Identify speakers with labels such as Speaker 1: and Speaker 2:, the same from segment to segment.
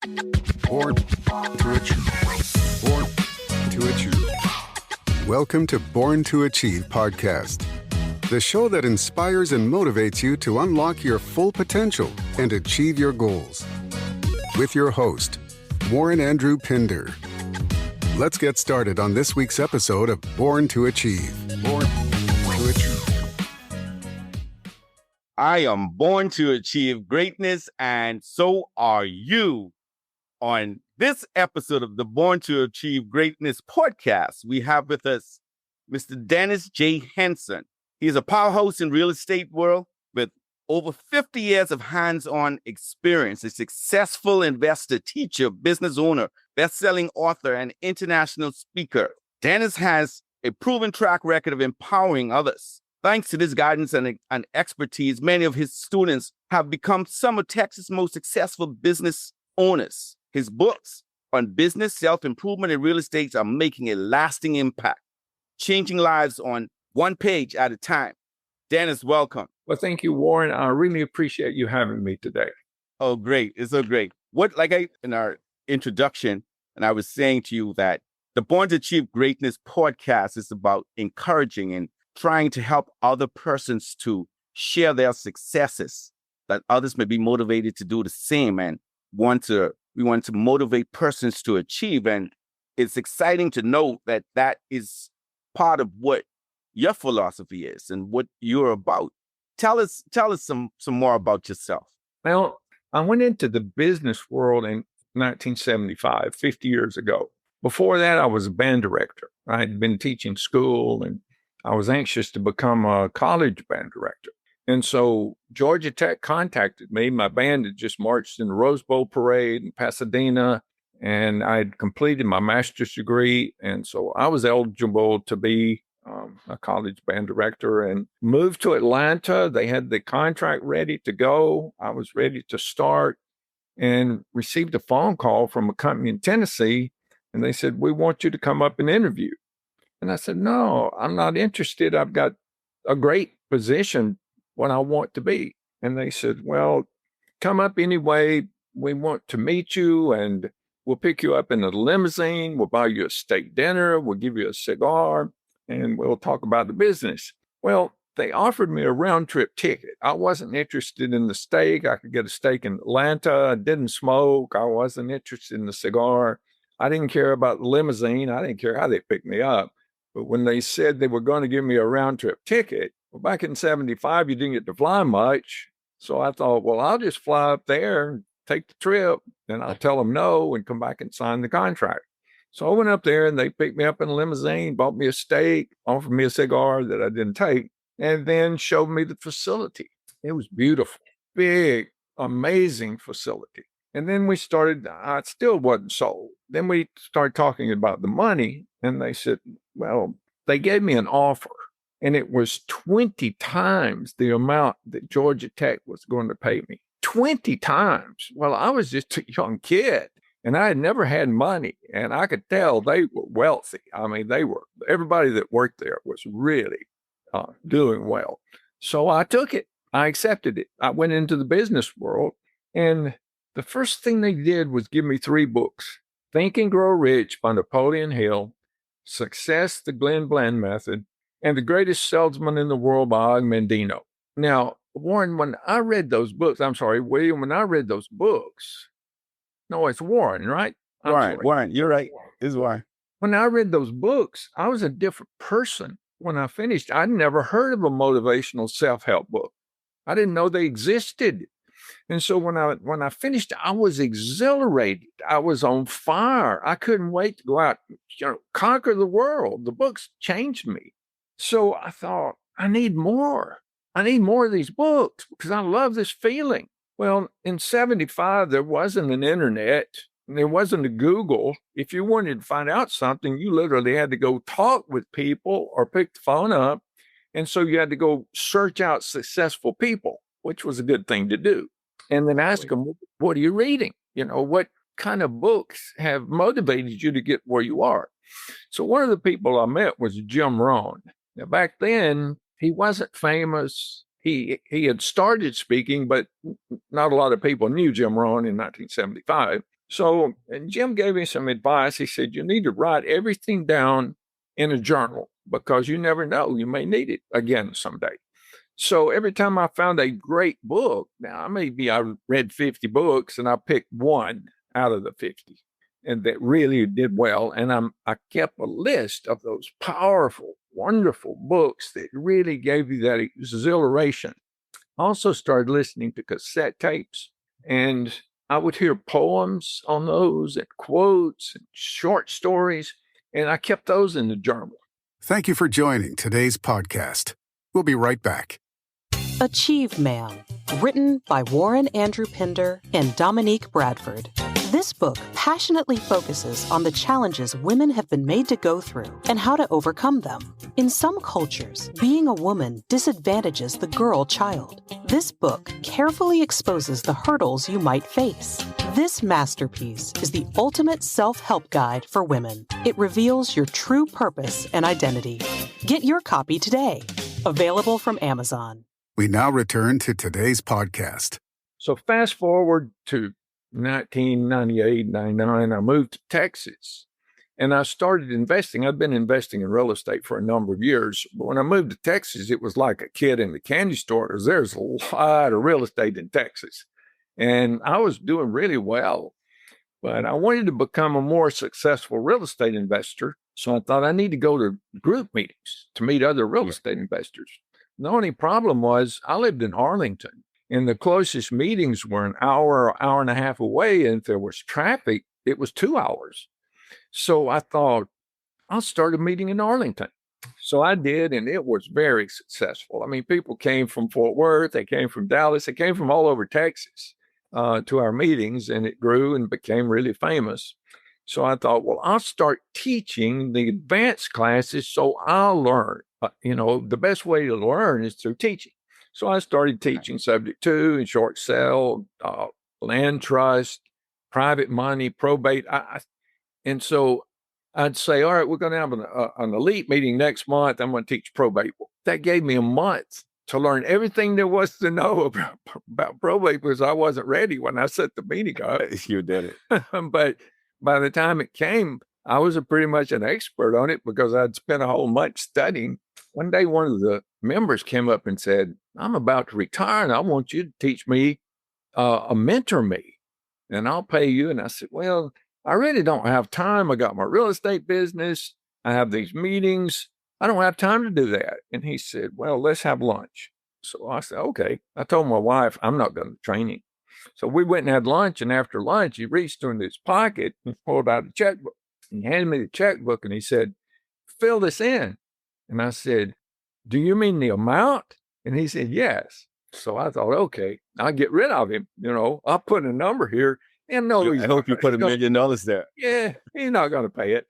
Speaker 1: Born to Achieve. Born to Achieve. Welcome to Born to Achieve podcast, the show that inspires and motivates you to unlock your full potential and achieve your goals. With your host, Warren Andrew Pinder. Let's get started on this week's episode of Born to Achieve. Born to Achieve.
Speaker 2: I am born to achieve greatness, and so are you. On this episode of the Born to Achieve Greatness podcast, we have with us Mr. Dennis J. Henson. He is a powerhouse in real estate world with over 50 years of hands-on experience, a successful investor, teacher, business owner, best-selling author, and international speaker. Dennis has a proven track record of empowering others. Thanks to this guidance and expertise, many of his students have become some of Texas' most successful business owners. His books on business, self-improvement, and real estate are making a lasting impact, changing lives on one page at a time. Dennis, welcome.
Speaker 3: Well, thank you, Warren. I really appreciate you having me today.
Speaker 2: Oh, great. It's so great. In our introduction, and I was saying to you that the Born to Achieve Greatness podcast is about encouraging and trying to help other persons to share their successes, that others may be motivated to do the same, and we want to motivate persons to achieve. And it's exciting to know that that is part of what your philosophy is and what you're about. Tell us some more about yourself.
Speaker 3: Well, I went into the business world in 1975, 50 years ago. Before that, I was a band director. I had been teaching school, and I was anxious to become a college band director. And so Georgia Tech contacted me. My band had just marched in the Rose Bowl parade in Pasadena, and I had completed my master's degree. And so I was eligible to be a college band director and moved to Atlanta. They had the contract ready to go. I was ready to start and received a phone call from a company in Tennessee. And they said, "We want you to come up and interview." And I said, "No, I'm not interested. I've got a great position what I want to be." And they said, "Well, come up anyway. We want to meet you, and we'll pick you up in a limousine. We'll buy you a steak dinner. We'll give you a cigar, and we'll talk about the business." Well, they offered me a round trip ticket. I wasn't interested in the steak. I could get a steak in Atlanta. I didn't smoke. I wasn't interested in the cigar. I didn't care about the limousine. I didn't care how they picked me up. But when they said they were going to give me a round trip ticket, well, back in 75, you didn't get to fly much. So I thought, well, I'll just fly up there and take the trip. Then I'll tell them no and come back and sign the contract. So I went up there and they picked me up in a limousine, bought me a steak, offered me a cigar that I didn't take, and then showed me the facility. It was beautiful, big, amazing facility. And then I still wasn't sold. Then we started talking about the money, and they said, well, they gave me an offer, and it was 20 times the amount that Georgia Tech was going to pay me. 20 times. Well, I was just a young kid, and I had never had money, and I could tell they were wealthy. I mean, everybody that worked there was really doing well. So I took it. I accepted it. I went into the business world, and the first thing they did was give me 3 books: Think and Grow Rich by Napoleon Hill, Success, the Glenn Bland Method, and The Greatest Salesman in the World by Og Mandino. Now, Warren, when I read those books, William, when I read those books, no, it's Warren, right?
Speaker 2: Warren, you're right. It's Warren.
Speaker 3: When I read those books, I was a different person. When I finished, I'd never heard of a motivational self-help book. I didn't know they existed. And so when I finished, I was exhilarated. I was on fire. I couldn't wait to go out, conquer the world. The books changed me. So I thought, I need more. I need more of these books because I love this feeling. Well, in 75, there wasn't an internet. There wasn't a Google. If you wanted to find out something, you literally had to go talk with people or pick the phone up. And so you had to go search out successful people, which was a good thing to do. And then ask them, what are you reading? What kind of books have motivated you to get where you are? So one of the people I met was Jim Rohn. Now, back then, he wasn't famous. He had started speaking, but not a lot of people knew Jim Rohn in 1975. So and Jim gave me some advice. He said, you need to write everything down in a journal because you never know. You may need it again someday. So every time I found a great book, now maybe I read 50 books and I picked one out of the 50 and that really did well. And I kept a list of those powerful, wonderful books that really gave you that exhilaration. I also started listening to cassette tapes, and I would hear poems on those and quotes and short stories, and I kept those in the journal.
Speaker 1: Thank you for joining today's podcast. We'll be right back.
Speaker 4: Achieve Man, written by Warren Andrew Pinder and Dominique Bradford. This book passionately focuses on the challenges women have been made to go through and how to overcome them. In some cultures, being a woman disadvantages the girl child. This book carefully exposes the hurdles you might face. This masterpiece is the ultimate self-help guide for women. It reveals your true purpose and identity. Get your copy today. Available from Amazon.
Speaker 1: We now return to today's podcast.
Speaker 3: So fast forward to 1998, 99, I moved to Texas and I started investing. I'd been investing in real estate for a number of years. But when I moved to Texas, it was like a kid in the candy store because there's a lot of real estate in Texas. And I was doing really well, but I wanted to become a more successful real estate investor. So I thought I need to go to group meetings to meet other real estate investors. The only problem was I lived in Arlington. And the closest meetings were an hour or hour and a half away. And if there was traffic, it was 2 hours. So I thought, I'll start a meeting in Arlington. So I did, and it was very successful. I mean, people came from Fort Worth, they came from Dallas, they came from all over Texas to our meetings, and it grew and became really famous. So I thought, well, I'll start teaching the advanced classes so I'll learn. The best way to learn is through teaching. So I started teaching subject to and short sale, land trust, private money, probate. And so I'd say, all right, we're going to have an elite meeting next month. I'm going to teach probate. That gave me a month to learn everything there was to know about probate because I wasn't ready when I set the meeting up.
Speaker 2: You did it.
Speaker 3: But by the time it came, I was pretty much an expert on it because I'd spent a whole month studying. One day, one of the members came up and said, I'm about to retire and I want you to teach me, mentor me, and I'll pay you. And I said, well, I really don't have time. I got my real estate business. I have these meetings. I don't have time to do that. And he said, well, let's have lunch. So I said, okay. I told my wife, I'm not going to train him. So we went and had lunch. And after lunch, he reached into his pocket and pulled out a checkbook. He handed me the checkbook and he said, fill this in. And I said, do you mean the amount? And he said, yes. So I thought, okay, I'll get rid of him. I'll put a number here. And no,
Speaker 2: I hope you put $1 million there.
Speaker 3: Yeah, he's not going to pay it.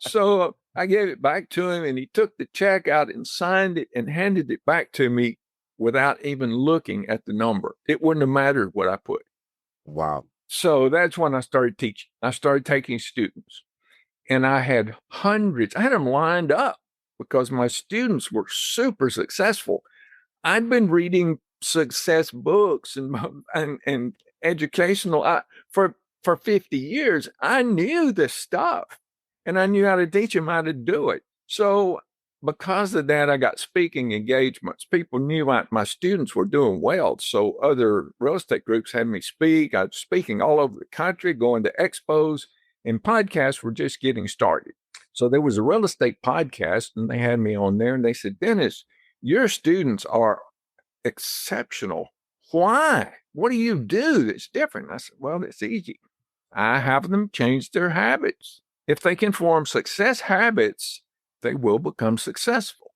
Speaker 3: So I gave it back to him and he took the check out and signed it and handed it back to me without even looking at the number. It wouldn't have mattered what I put.
Speaker 2: Wow.
Speaker 3: So that's when I started teaching. I started taking students and I had hundreds. I had them lined up because my students were super successful. I'd been reading success books and educational for 50 years. I knew this stuff and I knew how to teach them how to do it. So because of that, I got speaking engagements. People knew my students were doing well. So other real estate groups had me speak. I was speaking all over the country, going to expos, and podcasts were just getting started. So there was a real estate podcast and they had me on there and they said, Dennis, your students are exceptional. Why? What do you do that's different? I said, well, it's easy. I have them change their habits. If they can form success habits, they will become successful.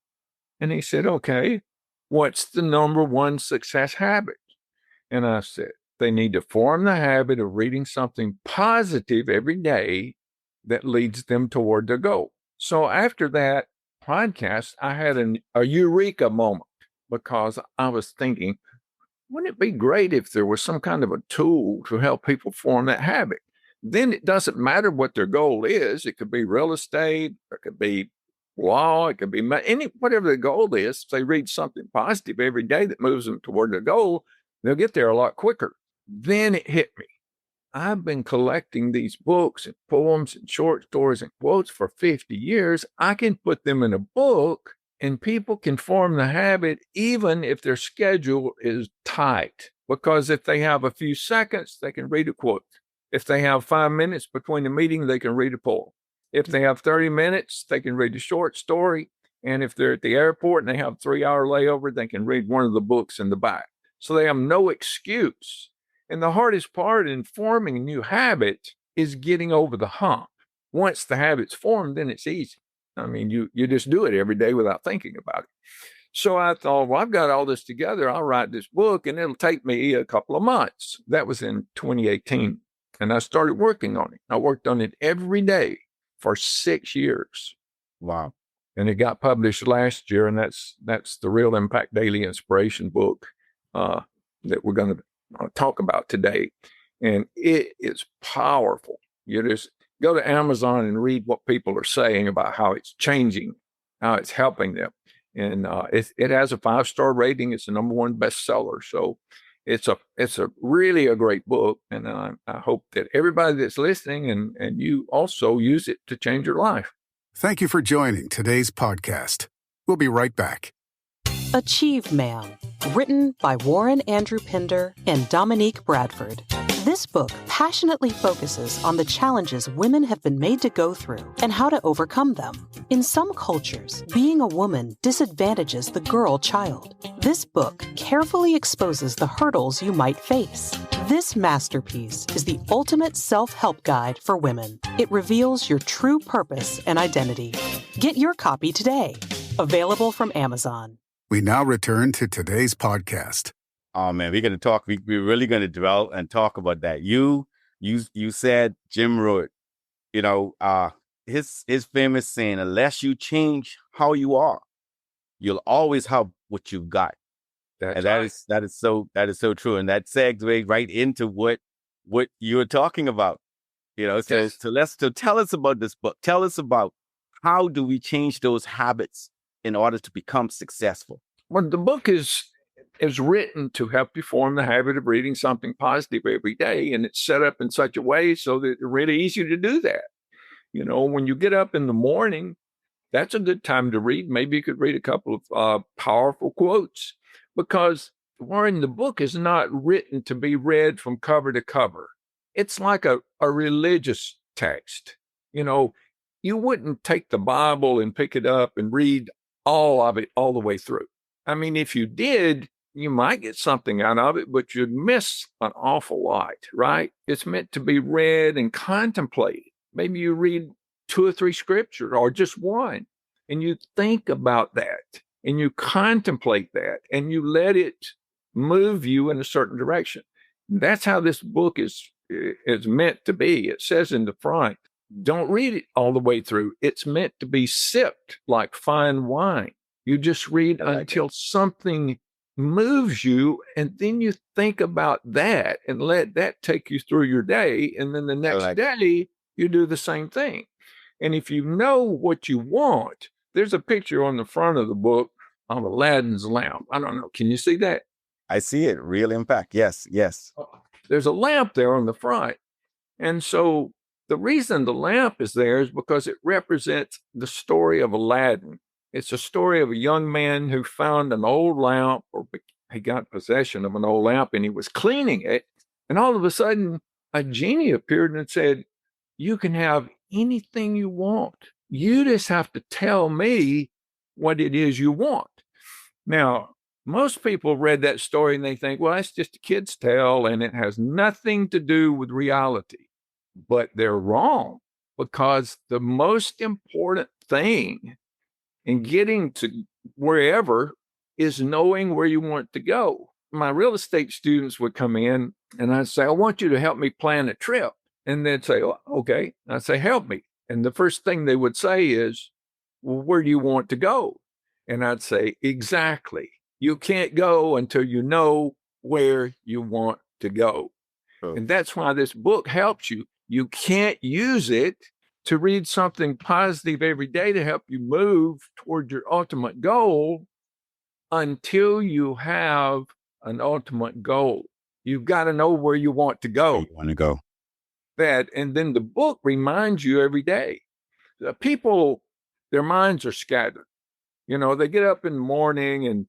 Speaker 3: And he said, okay, what's the number one success habit? And I said, they need to form the habit of reading something positive every day that leads them toward their goal. So after that podcast, I had a eureka moment because I was thinking, wouldn't it be great if there was some kind of a tool to help people form that habit? Then it doesn't matter what their goal is. It could be real estate, it could be law, it could be whatever the goal is. If they read something positive every day that moves them toward their goal, they'll get there a lot quicker. Then it hit me. I've been collecting these books and poems and short stories and quotes for 50 years. I can put them in a book and people can form the habit even if their schedule is tight. Because if they have a few seconds, they can read a quote. If they have 5 minutes between the meeting, they can read a poem. If they have 30 minutes, they can read a short story. And if they're at the airport and they have a 3-hour layover, they can read one of the books in the back. So they have no excuse. And the hardest part in forming a new habit is getting over the hump. Once the habit's formed, then it's easy. I mean, you just do it every day without thinking about it. So I thought, well, I've got all this together. I'll write this book and it'll take me a couple of months. That was in 2018. And I started working on it. I worked on it every day for 6 years.
Speaker 2: Wow.
Speaker 3: And it got published last year. And that's the Real Impact Daily Inspiration book that we're going to talk about today. And it is powerful. You just go to Amazon and read what people are saying about how it's changing, how it's helping them. And it has a 5-star rating. It's the #1 bestseller. So it's a really a great book. And I hope that everybody that's listening and you also use it to change your life.
Speaker 1: Thank you for joining today's podcast. We'll be right back.
Speaker 4: Achieve Man, written by Warren Andrew Pinder and Dominique Bradford. This book passionately focuses on the challenges women have been made to go through and how to overcome them. In some cultures, being a woman disadvantages the girl child. This book carefully exposes the hurdles you might face. This masterpiece is the ultimate self-help guide for women. It reveals your true purpose and identity. Get your copy today. Available from Amazon.
Speaker 1: We now return to today's podcast.
Speaker 2: Oh man, we're gonna talk. We're really gonna develop and talk about that. You said Jim Rohn. You know, his famous saying, "Unless you change how you are, you'll always have what you've got."
Speaker 3: That's
Speaker 2: and
Speaker 3: right.
Speaker 2: that is so true. And that segues right into what you were talking about. You know, so
Speaker 3: Yes.
Speaker 2: so tell us about this book. Tell us about how do we change those habits in order to become successful.
Speaker 3: Well, the book is written to help you form the habit of reading something positive every day. And it's set up in such a way so that it's really easy to do that. You know, when you get up in the morning, that's a good time to read. Maybe you could read a couple of powerful quotes, because Warren, the book is not written to be read from cover to cover. It's like a religious text. You know, you wouldn't take the Bible and pick it up and read all of it all the way through. I mean, if you did, you might get something out of it, but you'd miss an awful lot, right? It's meant to be read and contemplated. Maybe you read 2 or 3 scriptures or just one, and you think about that and you contemplate that and you let it move you in a certain direction. That's how this book is meant to be. It says in the front, don't read it all the way through. It's meant to be sipped like fine wine. You just read until something moves you, and then you think about that and let that take you through your day. And then the next day, you do the same thing. And if you know what you want, there's a picture on the front of the book of Aladdin's lamp. I don't know. Can you see that?
Speaker 2: I see it. Real impact. Yes.
Speaker 3: There's a lamp there on the front. And so the reason the lamp is there is because it represents the story of Aladdin. It's a story of a young man who found an old lamp, or he got possession of an old lamp, and he was cleaning it. And all of a sudden, a genie appeared and said, you can have anything you want. You just have to tell me what it is you want. Now, most people read that story and they think, well, that's just a kid's tale and it has nothing to do with reality. But they're wrong, because the most important thing in getting to wherever is knowing where you want to go. My real estate students would come in and I'd say, I want you to help me plan a trip. And they'd say, oh, okay. I'd say, help me. And the first thing they would say is, well, where do you want to go? And I'd say, exactly. You can't go until you know where you want to go. Oh. And that's why this book helps you. You can't use it to read something positive every day to help you move toward your ultimate goal until you have an ultimate goal. You've got to know where you want to go.
Speaker 2: Where you want to go.
Speaker 3: that. And then the book reminds you every day. People, their minds are scattered. You know, they get up in the morning and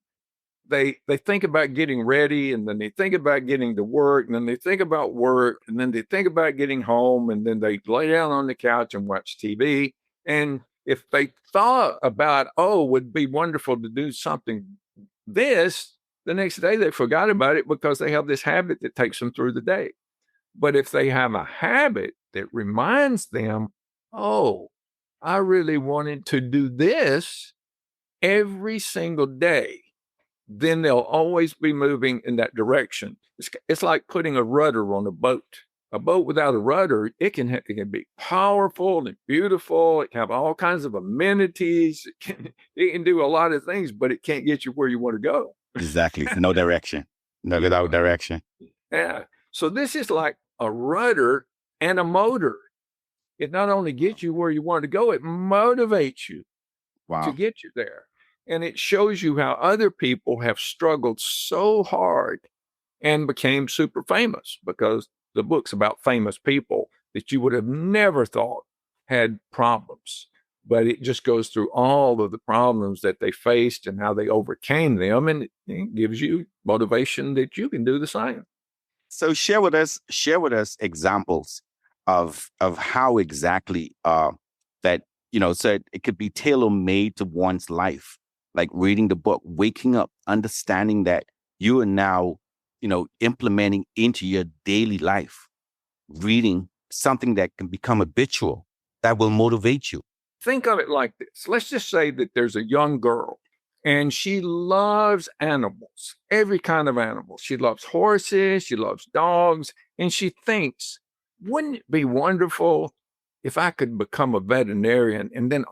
Speaker 3: they think about getting ready, and then they think about getting to work, and then they think about work, and then they think about getting home, and then they lay down on the couch and watch TV. And if they thought about, oh, it would be wonderful to do something the next day they forgot about it because they have this habit that takes them through the day. But if they have a habit that reminds them, oh, I really wanted to do this every single day, then they'll always be moving in that direction. It's like putting a rudder on a boat. A boat without a rudder, it can be powerful and beautiful. It can have all kinds of amenities. It can do a lot of things, but it can't get you where you want to go.
Speaker 2: Exactly. No direction. No without direction.
Speaker 3: Yeah. So this is like a rudder and a motor. It not only gets you where you want to go, it motivates you to get you there. And it shows you how other people have struggled so hard and became super famous, because the book's about famous people that you would have never thought had problems. But it just goes through all of the problems that they faced and how they overcame them. And it gives you motivation that you can do the same.
Speaker 2: So share with us examples of how exactly that, so it could be tailor-made to one's life. Like reading the book, waking up, understanding that you are now, implementing into your daily life, reading something that can become habitual, that will motivate you.
Speaker 3: Think of it like this. Let's just say that there's a young girl and she loves animals, every kind of animal. She loves horses, she loves dogs, and she thinks, wouldn't it be wonderful if I could become a veterinarian, and then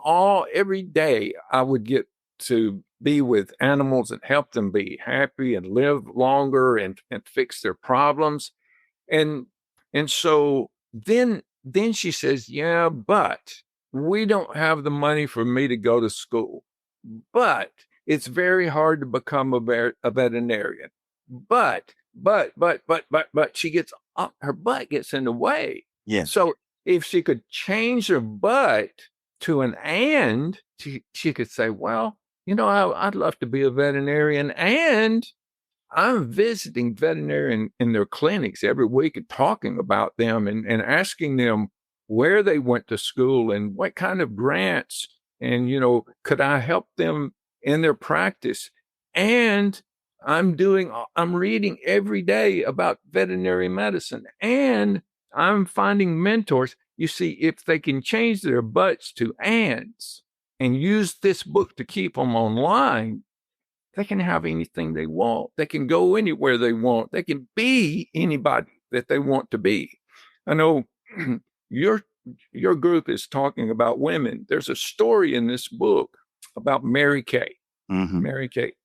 Speaker 3: every day I would get to be with animals and help them be happy and live longer and fix their problems. And so then she says, yeah, but we don't have the money for me to go to school. But it's very hard to become a veterinarian. But she gets her butt gets in the way.
Speaker 2: Yeah.
Speaker 3: So if she could change her but to an and, she could say, well, I'd love to be a veterinarian, and I'm visiting veterinarians in their clinics every week and talking about them and asking them where they went to school and what kind of grants, and, could I help them in their practice? And I'm reading every day about veterinary medicine, and I'm finding mentors. You see, if they can change their butts to ands and use this book to keep them online, they can have anything they want. They can go anywhere they want. They can be anybody that they want to be. I know your group is talking about women. There's a story in this book about Mary Kay.
Speaker 2: Mm-hmm.
Speaker 3: Mary Kay.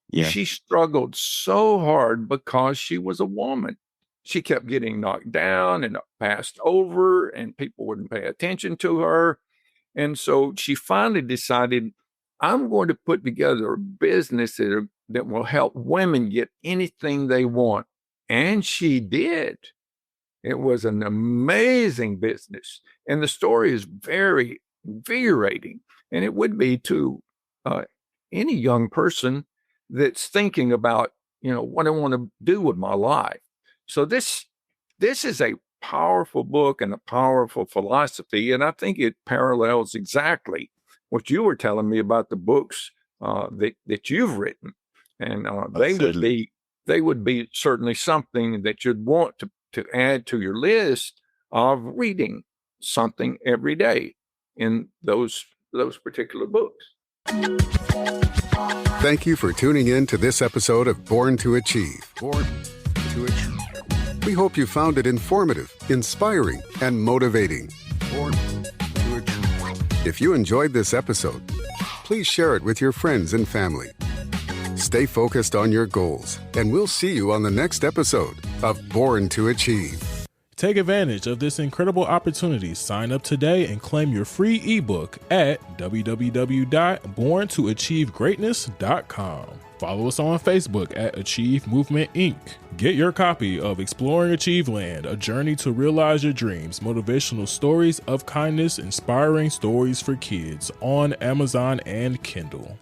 Speaker 2: Yeah.
Speaker 3: She struggled so hard because she was a woman. She kept getting knocked down and passed over, and people wouldn't pay attention to her. And so she finally decided, I'm going to put together a business that will help women get anything they want. And she did. It was an amazing business. And the story is very invigorating. And it would be to any young person that's thinking about, what I want to do with my life. So this is a powerful book and a powerful philosophy. And I think it parallels exactly what you were telling me about the books that you've written. And they would be certainly something that you'd want to add to your list of reading something every day in those particular books.
Speaker 1: Thank you for tuning in to this episode of Born to Achieve. Born to Achieve. We hope you found it informative, inspiring, and motivating. Born to Achieve. If you enjoyed this episode, please share it with your friends and family. Stay focused on your goals, and we'll see you on the next episode of Born to Achieve.
Speaker 5: Take advantage of this incredible opportunity. Sign up today and claim your free ebook at www.borntoachievegreatness.com. Follow us on Facebook at Achieve Movement Inc. Get your copy of Exploring Achieveland, A Journey to Realize Your Dreams, Motivational Stories of Kindness, Inspiring Stories for Kids on Amazon and Kindle.